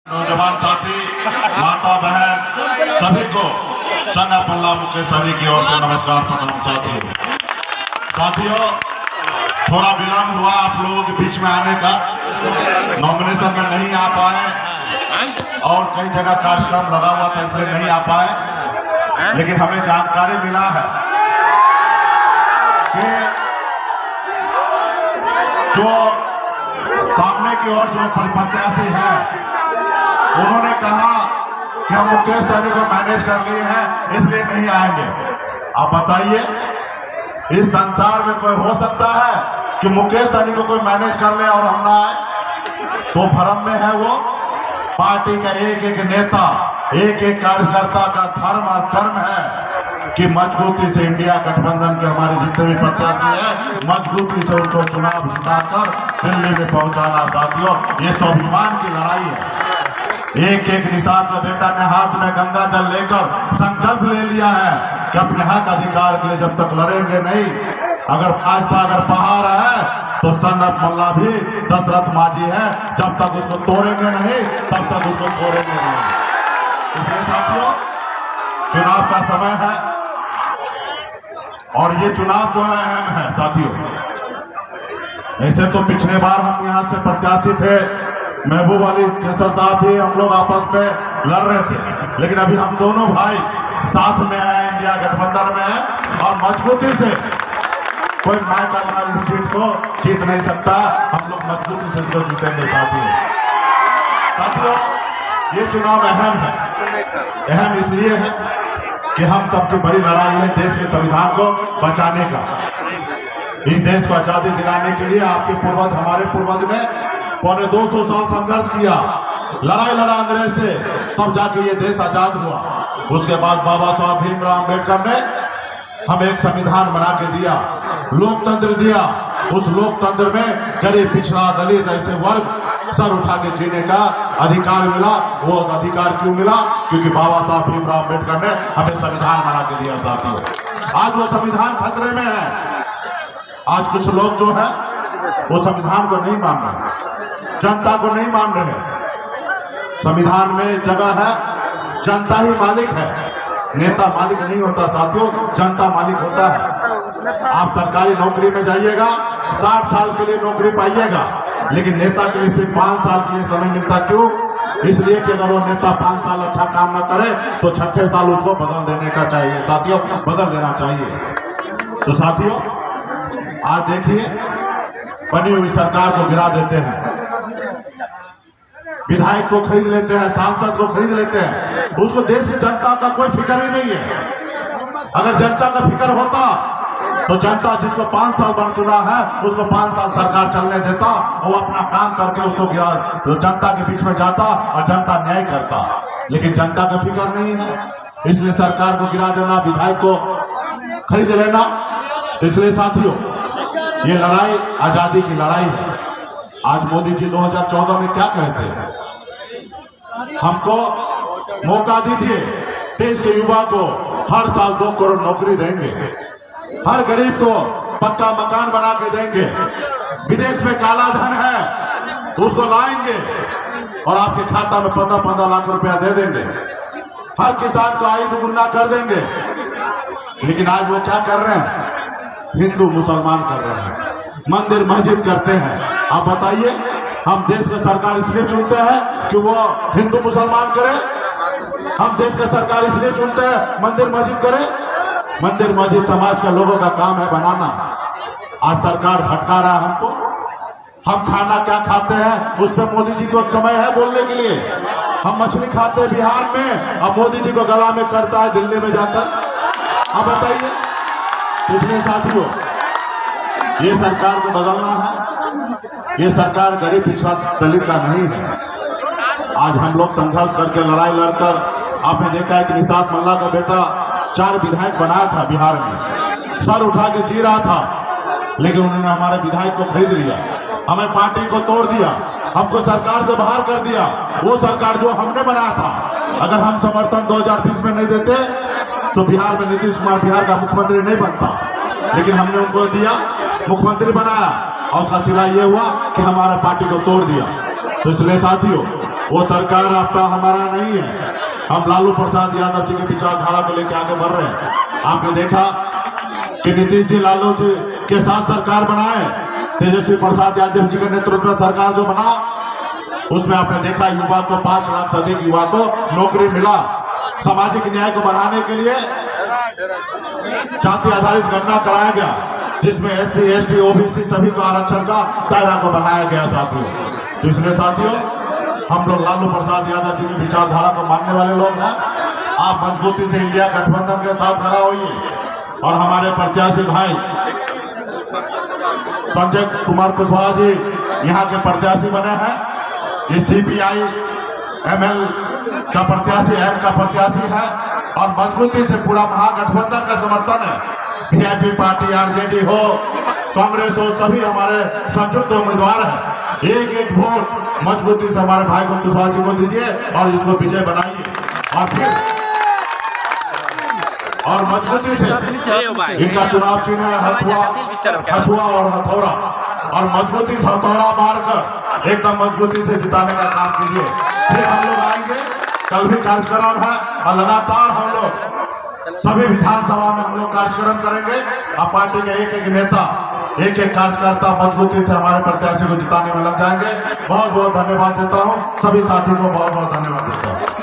नौजवान साथी, माता बहन सभी को सन ऑफ अल्लाह मुकेशरी की ओर से नमस्कार प्रणाम। साथियों थोड़ा विलम्ब हुआ आप लोगों के बीच में आने का, नॉमिनेशन में नहीं आ पाए और कई जगह कार्यक्रम लगा हुआ था इसलिए नहीं आ पाए, लेकिन हमें जानकारी मिला है कि जो सामने की ओर जो प्रत्याशी है उन्होंने कहा कि हम मुकेश सहनी को मैनेज कर लिए हैं इसलिए नहीं आएंगे। आप बताइए इस संसार में कोई हो सकता है कि मुकेश सहनी को कोई मैनेज कर ले और हम ना आए? तो भ्रम में है वो। पार्टी का एक एक नेता एक एक कार्यकर्ता का धर्म और कर्म है कि मजबूती से इंडिया गठबंधन के हमारे जितने भी प्रत्याशी हैं मजबूती से उनको चुनाव जिताकर दिल्ली में पहुंचाना। साथियों ये स्वाभिमान की लड़ाई है। एक एक निषाद का बेटा ने हाथ में गंगा जल लेकर संकल्प ले लिया है कि अपने हक अधिकार के लिए जब तक लड़ेंगे नहीं, अगर भाजपा अगर पहाड़ है तो सन ऑफ मल्ला भी दशरथ मांझी है, जब तक उसको तोड़ेंगे नहीं तब तक उसको छोड़ेंगे नहीं। इसलिए साथियों चुनाव का समय है और ये चुनाव जो है अहम है। साथियों ऐसे तो पिछले बार हम यहाँ से प्रत्याशी थे, महबूब अली केसर साहब भी हम लोग आपस में लड़ रहे थे, लेकिन अभी हम दोनों भाई साथ में हैं, इंडिया गठबंधन में है और मजबूती से कोई मैं हमारी सीट को जीत नहीं सकता। हम लोग मजबूती से इसको जीतेंगे। साथियों ये चुनाव अहम है। अहम इसलिए है कि हम सबकी बड़ी लड़ाई है देश के संविधान को बचाने का। इस देश को आजादी दिलाने के लिए आपके पूर्वज हमारे पूर्वज ने पौने 200 साल संघर्ष किया, लड़ाई लड़ा अंग्रेज से, तब जाके ये देश आजाद हुआ। उसके बाद बाबा साहब भीमराव अम्बेडकर ने हमें एक संविधान बना के दिया, लोकतंत्र दिया। उस लोकतंत्र में गरीब पिछड़ा दलित ऐसे वर्ग सर उठा के जीने का अधिकार मिला। वो अधिकार क्यों मिला? क्योंकि बाबा साहब भीमराव अम्बेडकर ने हमें संविधान बना के दिया। साथियों आज वो संविधान खतरे में है। आज कुछ लोग जो है वो संविधान को नहीं मान रहे, जनता को नहीं मान रहे। संविधान में जगह है, जनता ही मालिक है, नेता मालिक नहीं होता। साथियों जनता मालिक होता है। आप सरकारी नौकरी में जाइएगा 60 साल के लिए नौकरी पाइएगा, लेकिन नेता के लिए सिर्फ 5 साल के लिए समय मिलता। क्यों? इसलिए कि अगर वो नेता 5 साल अच्छा काम न करे तो 6ठे साल उसको बदल देने का चाहिए। साथियों बदल देना चाहिए। तो साथियों आज देखिए बनी हुई सरकार को गिरा देते हैं, विधायक को खरीद लेते हैं, सांसद को खरीद लेते हैं, उसको देश की जनता का कोई फिक्र ही नहीं है। अगर जनता का फिक्र होता तो जनता जिसको 5 साल बन चुना है उसको 5 साल सरकार चलने देता, वो अपना काम करके उसको गिरा तो जनता के बीच में जाता और जनता न्याय करता। लेकिन जनता का फिक्र नहीं है, इसलिए सरकार को गिरा देना, विधायक को खरीद लेना। इसलिए साथियों ये लड़ाई आजादी की लड़ाई है। आज मोदी जी 2014 में क्या कहते हैं? हमको मौका दीजिए, देश के युवा को हर साल 2 करोड़ नौकरी देंगे, हर गरीब को पक्का मकान बना के देंगे, विदेश में काला धन है उसको लाएंगे और आपके खाता में 15-15 लाख रुपया दे देंगे, हर किसान को आय दुगुना कर देंगे। लेकिन आज वो क्या कर रहे हैं? हिंदू मुसलमान कर रहे हैं, मंदिर मस्जिद करते हैं। आप बताइए हम देश का सरकार इसलिए चुनते हैं कि वो हिंदू मुसलमान करे? हम देश का सरकार इसलिए चुनते हैं मंदिर मस्जिद करे? मंदिर मस्जिद समाज का लोगों का काम है बनाना। आज सरकार भटका रहा है हमको। हम खाना क्या खाते हैं उस पर मोदी जी को समय है बोलने के लिए। हम मछली खाते हैं बिहार में, अब मोदी जी को गला में करता है दिल्ली में जाकर। आप बताइए। इसलिए साथियों ये सरकार को बदलना है। ये सरकार गरीब पिछड़ा दलित का नहीं है। आज हम लोग संघर्ष करके लड़ाई लड़कर आपने देखा है कि निषाद मल्ला का बेटा 4 विधायक बनाया था बिहार में, सर उठा के जी रहा था, लेकिन उन्होंने हमारे विधायक को खरीद लिया, हमें पार्टी को तोड़ दिया, हमको सरकार से बाहर कर दिया। वो सरकार जो हमने बनाया था, अगर हम समर्थन 2020 में नहीं देते तो बिहार में नीतीश कुमार बिहार का मुख्यमंत्री नहीं बनता, लेकिन हमने उनको दिया, मुख्यमंत्री बनाया और उसका सिला ये हुआ कि हमारा पार्टी को तोड़ दिया। तो इसलिए साथियों वो सरकार आपका हमारा नहीं है। हम लालू प्रसाद यादव जी की विचारधारा को लेकर आगे बढ़ रहे हैं। आपने देखा कि नीतीश जी लालू जी के साथ सरकार बनाए, तेजस्वी प्रसाद यादव जी के नेतृत्व में सरकार जो बना, उसमें आपने देखा युवा को 5 लाख से अधिक युवा को नौकरी मिला। सामाजिक न्याय को बढ़ाने के लिए जाति आधारित गणना कराया गया, जिसमें SC, ST, OBC सभी को आरक्षण का दायरा को बढ़ाया गया। साथियों, इसलिए साथियों हम लोग लालू प्रसाद यादव जी की विचारधारा को मानने वाले लोग हैं। आप मजबूती से इंडिया गठबंधन के साथ खड़ा होइए और हमारे प्रत्याशी भाई संजय कुमार कुशवाहा जी यहाँ के प्रत्याशी बने हैं। ये CPI ML का प्रत्याशी, M का प्रत्याशी है और मजबूती से पूरा महागठबंधन का समर्थन है। VIP पार्टी, RJD हो, कांग्रेस हो, सभी हमारे संयुक्त उम्मीदवार हैं। एक एक वोट मजबूती से हमारे भाई को कुशवाहा जी को दीजिए और इसको विजय बनाइए और फिर और मजबूती से इनका चुनाव चिन्ह है हसुआ और हथौड़ा, और मजबूती से हथौड़ा मारकर एकदम मजबूती से जिताने का काम कीजिए। फिर हम लोग आएंगे, कल भी कार्यक्रम है और लगातार हम लोग सभी विधानसभा में हम लोग कार्यक्रम करेंगे। अब पार्टी के एक एक नेता, एक एक कार्यकर्ता मजबूती से हमारे प्रत्याशी को जिताने में लग जाएंगे। बहुत बहुत धन्यवाद देता हूँ, सभी साथी को बहुत बहुत धन्यवाद देता हूँ।